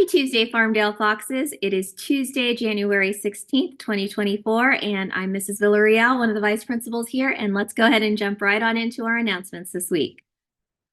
Happy Tuesday, Farmdale Foxes. It is Tuesday, January 16th, 2024, and I'm Mrs. Villarreal, one of the vice principals here, and let's go ahead and jump right on into our announcements this week.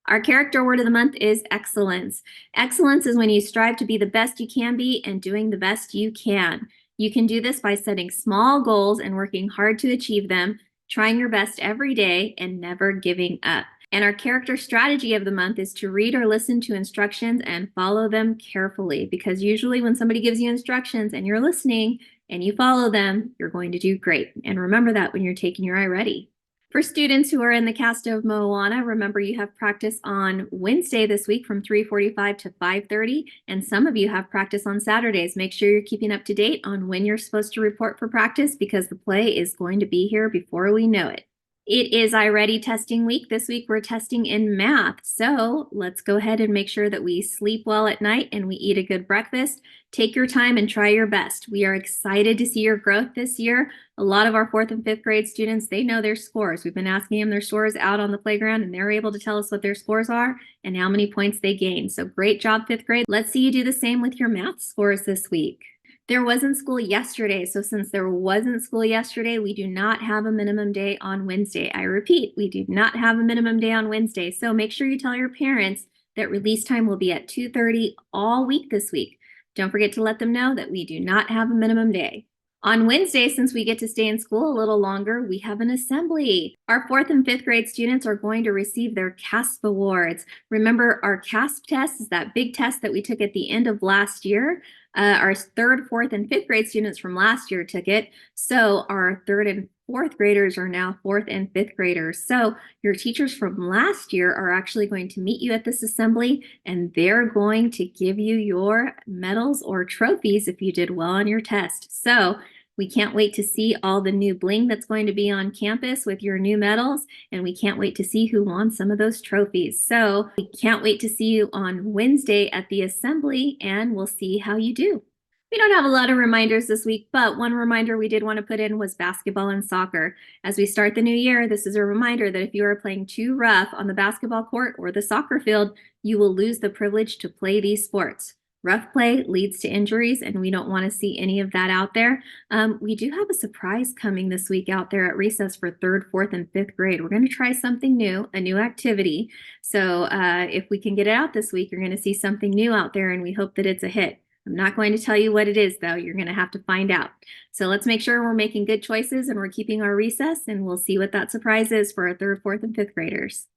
Our character word of the month is excellence. Excellence is when you strive to be the best you can be and doing the best you can. You can do this by setting small goals and working hard to achieve them, trying your best every day, and never giving up. And our character strategy of the month is to read or listen to instructions and follow them carefully, because usually when somebody gives you instructions and you're listening and you follow them, you're going to do great. And remember that when you're taking your iReady. For students who are in the cast of Moana, remember you have practice on Wednesday this week from 3:45 to 5:30, and some of you have practice on Saturdays. Make sure you're keeping up to date on when you're supposed to report for practice, because the play is going to be here before we know it. It is iReady testing week. This week we're testing in math. So let's go ahead and make sure that we sleep well at night and we eat a good breakfast. Take your time and try your best. We are excited to see your growth this year. A lot of our 4th and 5th grade students, they know their scores. We've been asking them their scores out on the playground, and they're able to tell us what their scores are and how many points they gained. So great job, 5th grade. Let's see you do the same with your math scores this week. There wasn't school yesterday, so since there wasn't school yesterday, we do not have a minimum day on Wednesday. I repeat, we do not have a minimum day on Wednesday, so make sure you tell your parents that release time will be at 2:30 all week this week. Don't forget to let them know that we do not have a minimum day. On Wednesday, since we get to stay in school a little longer, we have an assembly. Our 4th and 5th grade students are going to receive their Casp Awards. Remember, our Casp test is that big test that we took at the end of last year. Our 3rd, 4th, and 5th grade students from last year took it. So our 3rd and 4th graders are now 4th and 5th graders. So your teachers from last year are actually going to meet you at this assembly, and they're going to give you your medals or trophies if you did well on your test. So we can't wait to see all the new bling that's going to be on campus with your new medals, and we can't wait to see who won some of those trophies. So we can't wait to see you on Wednesday at the assembly, and we'll see how you do. We don't have a lot of reminders this week, but one reminder we did want to put in was basketball and soccer. As we start the new year, this is a reminder that if you are playing too rough on the basketball court or the soccer field, you will lose the privilege to play these sports. Rough play leads to injuries, and we don't want to see any of that out there. We do have a surprise coming this week out there at recess for 3rd, 4th, and 5th grade. We're going to try something new, a new activity. So if we can get it out this week, you're going to see something new out there, and we hope that it's a hit. I'm not going to tell you what it is, though. You're going to have to find out. So let's make sure we're making good choices and we're keeping our recess, and we'll see what that surprise is for our 3rd, 4th, and 5th graders.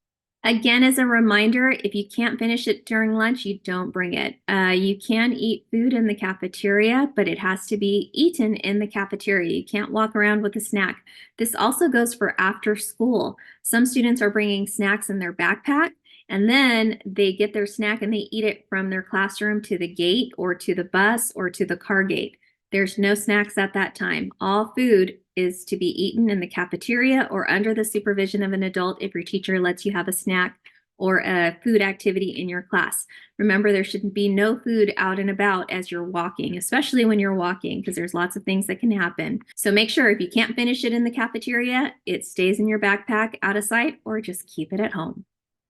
Again, as a reminder, if you can't finish it during lunch, you don't bring it. You can eat food in the cafeteria, but it has to be eaten in the cafeteria. You can't walk around with a snack. This also goes for after school. Some students are bringing snacks in their backpack, and then they get their snack and they eat it from their classroom to the gate or to the bus or to the car gate. There's no snacks at that time. All food is to be eaten in the cafeteria or under the supervision of an adult if your teacher lets you have a snack or a food activity in your class. Remember, there should be no food out and about as you're walking, especially when you're walking, because there's lots of things that can happen. So make sure if you can't finish it in the cafeteria, it stays in your backpack out of sight, or just keep it at home.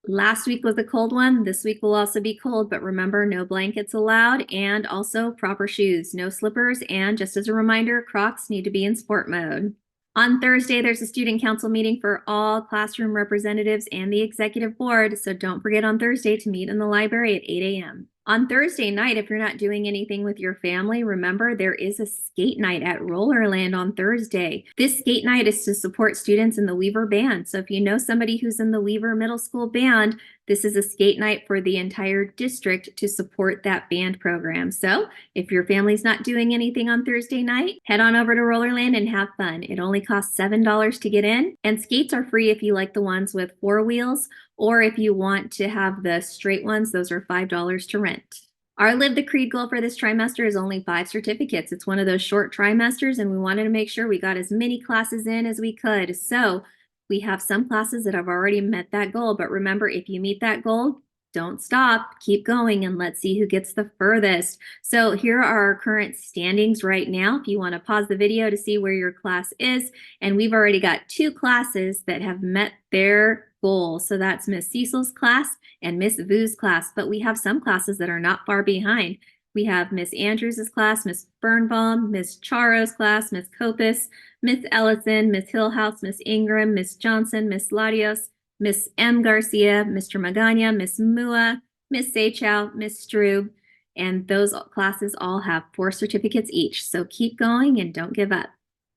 Last week was a cold one. This week will also be cold, but remember, no blankets allowed, and also proper shoes, no slippers, and just as a reminder, Crocs need to be in sport mode. On Thursday, there's a student council meeting for all classroom representatives and the executive board, so don't forget on Thursday to meet in the library at 8 a.m. On Thursday night, if you're not doing anything with your family, remember there is a skate night at Rollerland on Thursday. This skate night is to support students in the Weaver Band. So if you know somebody who's in the Weaver Middle School Band, this is a skate night for the entire district to support that band program. So if your family's not doing anything on Thursday night, head on over to Rollerland and have fun. It only costs $7 to get in, and skates are free if you like the ones with 4 wheels, or if you want to have the straight ones, those are $5 to rent. Our Live the Creed goal for this trimester is only 5 certificates. It's one of those short trimesters, and we wanted to make sure we got as many classes in as we could. So we have some classes that have already met that goal, but remember, if you meet that goal, don't stop, keep going, and let's see who gets the furthest. So here are our current standings right now. If you want to pause the video to see where your class is, and we've already got 2 classes that have met their goal. So that's Miss Cecil's class and Miss Vu's class, but we have some classes that are not far behind. We have Miss Andrews' class, Miss Birnbaum, Miss Charo's class, Miss Copus, Miss Ellison, Miss Hillhouse, Miss Ingram, Miss Johnson, Miss Latios, Miss M. Garcia, Mr. Magana, Miss Mua, Miss Seychow, Miss Strube, and those classes all have 4 certificates each. So keep going and don't give up.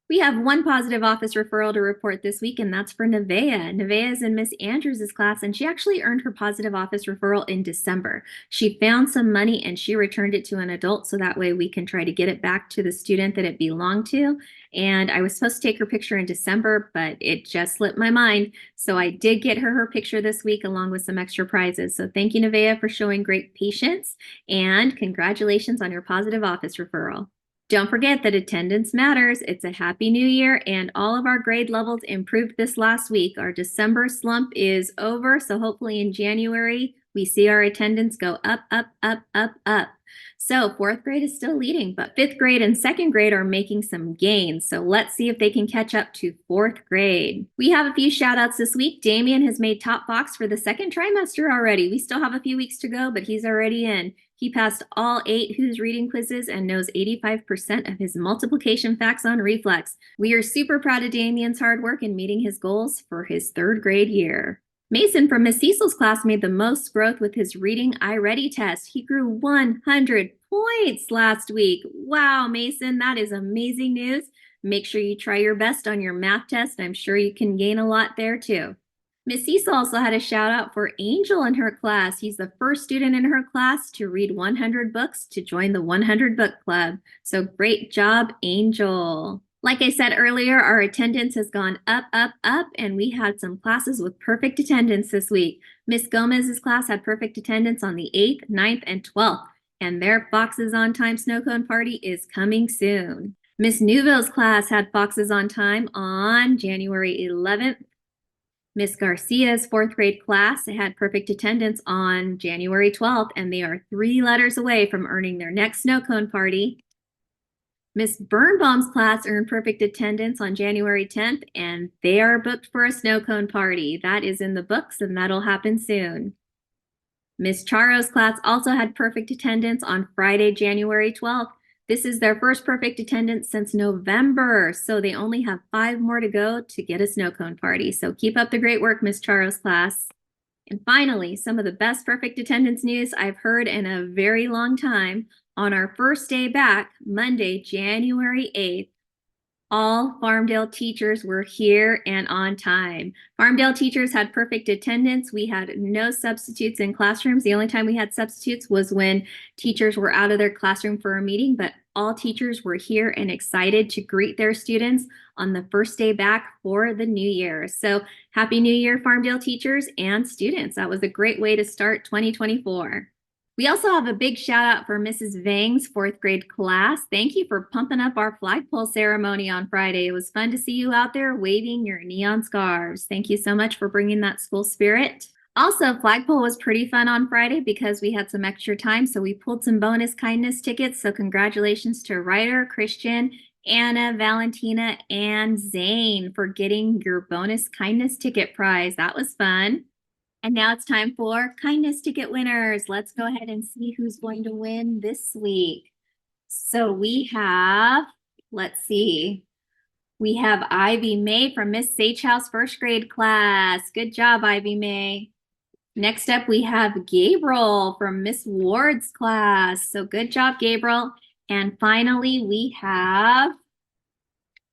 We have one positive office referral to report this week, and that's for Nevaeh. Nevaeh is in Miss Andrews' class, and she actually earned her positive office referral in December. She found some money and she returned it to an adult, so that way we can try to get it back to the student that it belonged to. And I was supposed to take her picture in December, but it just slipped my mind. So I did get her picture this week along with some extra prizes. So thank you, Nevaeh, for showing great patience, and congratulations on your positive office referral. Don't forget that attendance matters. It's a happy new year, and all of our grade levels improved this last week. Our December slump is over, so hopefully in January we see our attendance go up, up, up, up, up. So 4th grade is still leading, but 5th grade and 2nd grade are making some gains. So let's see if they can catch up to 4th grade. We have a few shout outs this week. Damien has made top box for the 2nd trimester already. We still have a few weeks to go, but he's already in. He passed all 8 Who's Reading quizzes and knows 85% of his multiplication facts on reflex. We are super proud of Damien's hard work in meeting his goals for his 3rd grade year. Mason from Miss Cecil's class made the most growth with his Reading iReady test. He grew 100 points last week. Wow, Mason, that is amazing news. Make sure you try your best on your math test. I'm sure you can gain a lot there too. Miss Cecil also had a shout out for Angel in her class. He's the first student in her class to read 100 books to join the 100 Book Club. So great job, Angel. Like I said earlier, our attendance has gone up, up, up, and we had some classes with perfect attendance this week. Miss Gomez's class had perfect attendance on the 8th, 9th, and 12th, and their Foxes on Time snow cone party is coming soon. Miss Newville's class had Foxes on Time on January 11th. Miss Garcia's 4th grade class had perfect attendance on January 12th, and they are 3 letters away from earning their next snow cone party. Miss Birnbaum's class earned perfect attendance on January 10th, and they are booked for a snow cone party. That is in the books, and that'll happen soon. Miss Charo's class also had perfect attendance on Friday, January 12th. This is their first perfect attendance since November, so they only have 5 more to go to get a snow cone party. So keep up the great work, Miss Charo's class. And finally, some of the best perfect attendance news I've heard in a very long time. On our first day back, Monday, January 8th, all Farmdale teachers were here and on time. Farmdale teachers had perfect attendance. We had no substitutes in classrooms. The only time we had substitutes was when teachers were out of their classroom for a meeting, but all teachers were here and excited to greet their students on the first day back for the new year. So happy new year, Farmdale teachers and students. That was a great way to start 2024. We also have a big shout out for Mrs. Vang's 4th grade class. Thank you for pumping up our flagpole ceremony on Friday. It was fun to see you out there waving your neon scarves. Thank you so much for bringing that school spirit. Also, flagpole was pretty fun on Friday because we had some extra time, so we pulled some bonus kindness tickets. So congratulations to Ryder, Christian, Anna, Valentina, and Zane for getting your bonus kindness ticket prize. That was fun. And now it's time for kindness ticket winners. Let's go ahead and see who's going to win this week. So we have, let's see, we have Ivy May from Miss Seychow's 1st grade class. Good job, Ivy May. Next up, we have Gabriel from Miss Ward's class. So good job, Gabriel. And finally, we have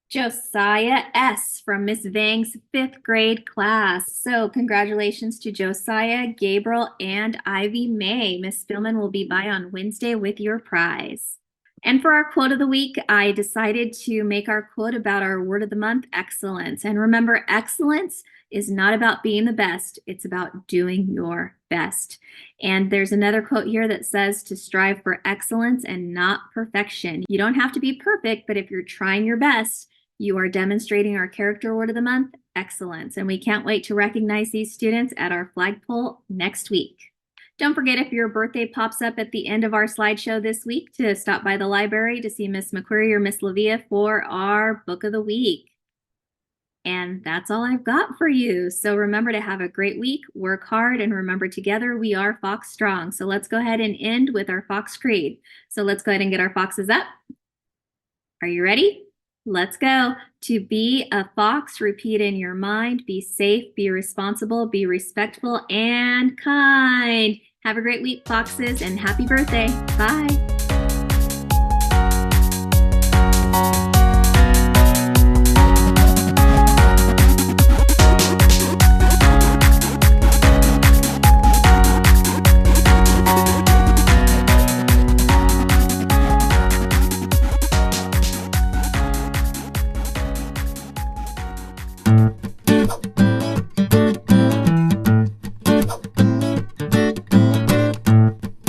Josiah S. from Miss Vang's 5th grade class. So congratulations to Josiah, Gabriel, and Ivy May. Miss Spillman will be by on Wednesday with your prize. And for our quote of the week, I decided to make our quote about our word of the month, excellence. And remember, excellence is not about being the best. It's about doing your best. And there's another quote here that says to strive for excellence and not perfection. You don't have to be perfect, but if you're trying your best, you are demonstrating our character word of the month, excellence. And we can't wait to recognize these students at our flagpole next week. Don't forget, if your birthday pops up at the end of our slideshow this week, to stop by the library to see Miss McQuarrie or Miss Lavia for our book of the week. And that's all I've got for you. So remember to have a great week, work hard, and remember together we are Fox Strong. So let's go ahead and end with our Fox Creed. So let's go ahead and get our foxes up. Are you ready? Let's go. To be a fox, repeat in your mind, be safe, be responsible, be respectful, and kind. Have a great week, foxes, and happy birthday. Bye.